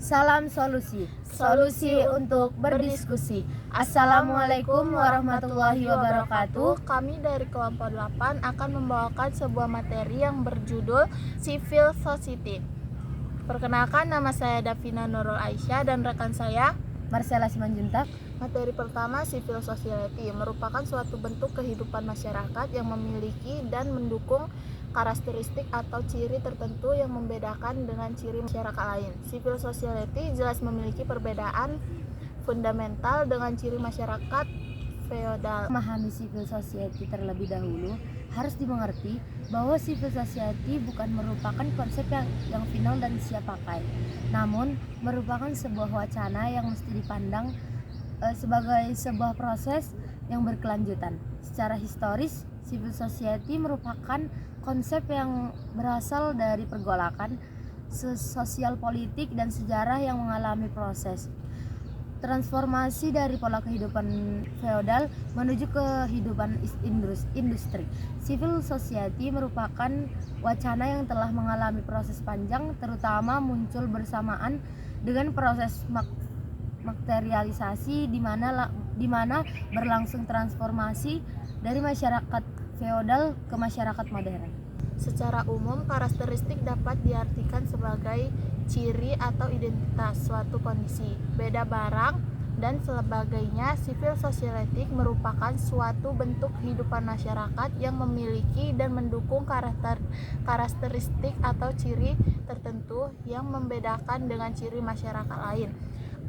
Salam solusi, solusi untuk berdiskusi. Assalamualaikum warahmatullahi wabarakatuh. Kami dari kelompok 8 akan membawakan sebuah materi yang berjudul Civil Society. Perkenalkan, nama saya Davina Nurul Aisyah dan rekan saya Marcella Simanjuntak. Materi pertama, Civil Society, merupakan suatu bentuk kehidupan masyarakat yang memiliki dan mendukung karakteristik atau ciri tertentu yang membedakan dengan ciri masyarakat lain. Civil Society jelas memiliki perbedaan fundamental dengan ciri masyarakat feodal. Memahami civil society terlebih dahulu, harus dimengerti bahwa civil society bukan merupakan konsep yang final dan siap pakai, namun merupakan sebuah wacana yang mesti dipandang sebagai sebuah proses yang berkelanjutan. Secara historis, civil society merupakan konsep yang berasal dari pergolakan sosial politik dan sejarah yang mengalami proses transformasi dari pola kehidupan feodal menuju kehidupan industri. Civil society merupakan wacana yang telah mengalami proses panjang, terutama muncul bersamaan dengan proses materialisasi di mana berlangsung transformasi dari masyarakat feodal ke masyarakat modern. Secara umum, karakteristik dapat diartikan sebagai ciri atau identitas suatu kondisi, beda barang, dan sebagainya. Civil society merupakan suatu bentuk kehidupan masyarakat yang memiliki dan mendukung karakteristik atau ciri tertentu yang membedakan dengan ciri masyarakat lain.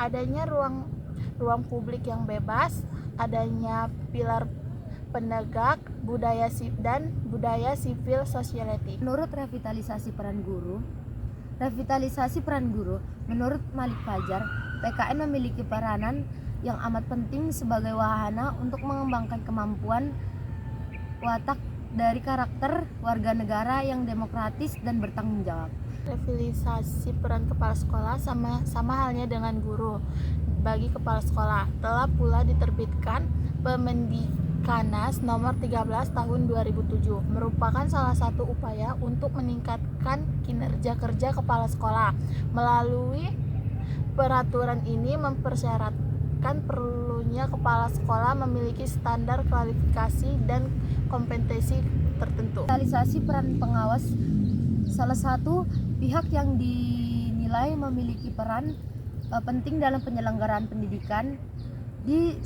Adanya ruang publik yang bebas, adanya pilar penegak budaya civil society. Menurut revitalisasi peran guru, menurut Malik Fajar, PKN memiliki peranan yang amat penting sebagai wahana untuk mengembangkan kemampuan watak dari karakter warga negara yang demokratis dan bertanggung jawab. Revitalisasi peran kepala sekolah sama halnya dengan guru. Bagi kepala sekolah telah pula diterbitkan Permendikanas nomor 13 tahun 2007, merupakan salah satu upaya untuk meningkatkan kinerja kerja kepala sekolah. Melalui peraturan ini mempersyaratkan perlunya kepala sekolah memiliki standar kualifikasi dan kompetensi tertentu. Revitalisasi peran pengawas, salah satu pihak yang dinilai memiliki peran penting dalam penyelenggaraan pendidikan di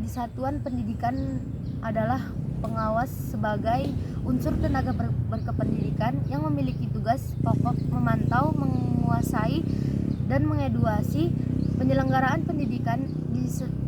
satuan pendidikan adalah pengawas sebagai unsur tenaga berkependidikan yang memiliki tugas pokok memantau, menguasai, dan mengedukasi penyelenggaraan pendidikan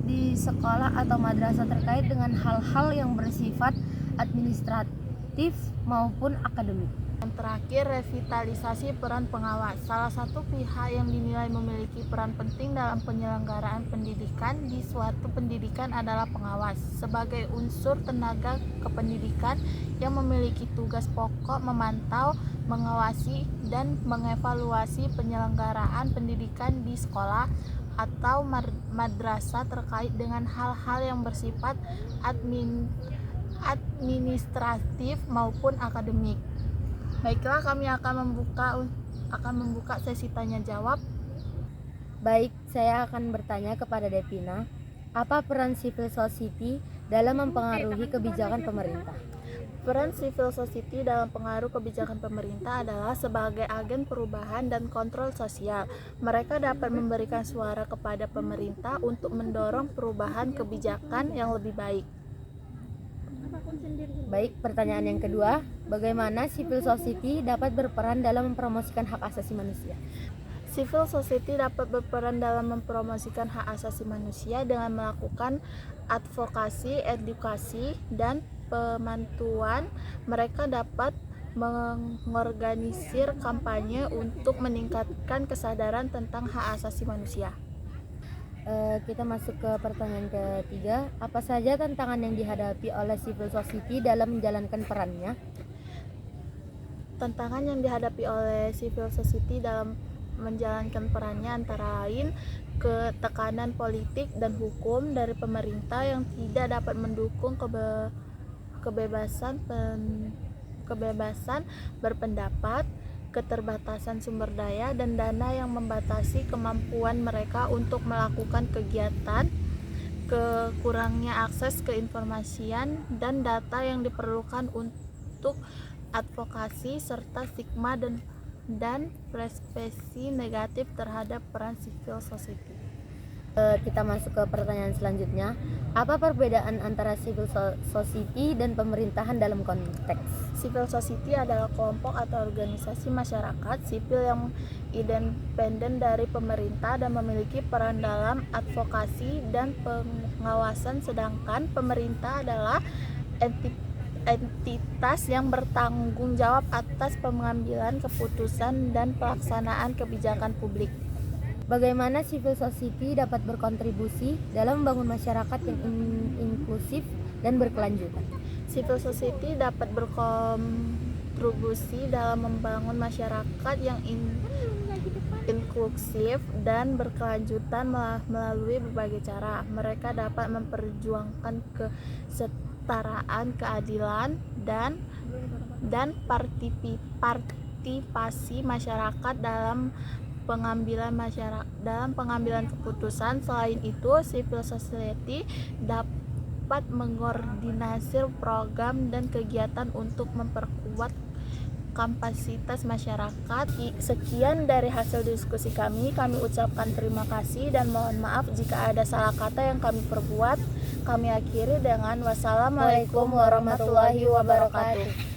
di sekolah atau madrasah terkait dengan hal-hal yang bersifat administratif maupun akademik. Yang terakhir, revitalisasi peran pengawas. Salah satu pihak yang dinilai memiliki peran penting dalam penyelenggaraan pendidikan di suatu pendidikan adalah pengawas, sebagai unsur tenaga kependidikan yang memiliki tugas pokok memantau, mengawasi, dan mengevaluasi penyelenggaraan pendidikan di sekolah atau madrasah terkait dengan hal-hal yang bersifat administratif maupun akademik. Baiklah, kami akan membuka sesi tanya jawab. Baik, saya akan bertanya kepada Devina, apa peran civil society dalam mempengaruhi kebijakan pemerintah? Peran civil society dalam pengaruh kebijakan pemerintah adalah sebagai agen perubahan dan kontrol sosial. Mereka dapat memberikan suara kepada pemerintah untuk mendorong perubahan kebijakan yang lebih baik. Baik, pertanyaan yang kedua, bagaimana civil society dapat berperan dalam mempromosikan hak asasi manusia? Civil society dapat berperan dalam mempromosikan hak asasi manusia dengan melakukan advokasi, edukasi, dan pemantauan. Mereka dapat mengorganisir kampanye untuk meningkatkan kesadaran tentang hak asasi manusia. Kita masuk ke pertanyaan ketiga, apa saja tantangan yang dihadapi oleh civil society dalam menjalankan perannya? Tantangan yang dihadapi oleh civil society dalam menjalankan perannya antara lain ketekanan politik dan hukum dari pemerintah yang tidak dapat mendukung kebebasan berpendapat, keterbatasan sumber daya dan dana yang membatasi kemampuan mereka untuk melakukan kegiatan, kurangnya akses ke informasian dan data yang diperlukan untuk advokasi, serta stigma dan persepsi negatif terhadap peran civil society. Kita masuk ke pertanyaan selanjutnya. Apa perbedaan antara civil society dan pemerintahan dalam konteks? Civil society adalah kelompok atau organisasi masyarakat sipil yang independen dari pemerintah dan memiliki peran dalam advokasi dan pengawasan, sedangkan pemerintah adalah entitas yang bertanggung jawab atas pengambilan keputusan dan pelaksanaan kebijakan publik. Bagaimana civil society dapat berkontribusi dalam membangun masyarakat yang inklusif dan berkelanjutan? Civil society dapat berkontribusi dalam membangun masyarakat yang inklusif dan berkelanjutan melalui berbagai cara. Mereka dapat memperjuangkan kesetaraan, keadilan, dan partisipasi masyarakat dalam pengambilan keputusan. Selain itu, civil society dapat mengkoordinasi program dan kegiatan untuk memperkuat kapasitas masyarakat. Sekian dari hasil diskusi kami ucapkan terima kasih dan mohon maaf jika ada salah kata yang kami perbuat. Kami akhiri dengan wassalamualaikum warahmatullahi wabarakatuh.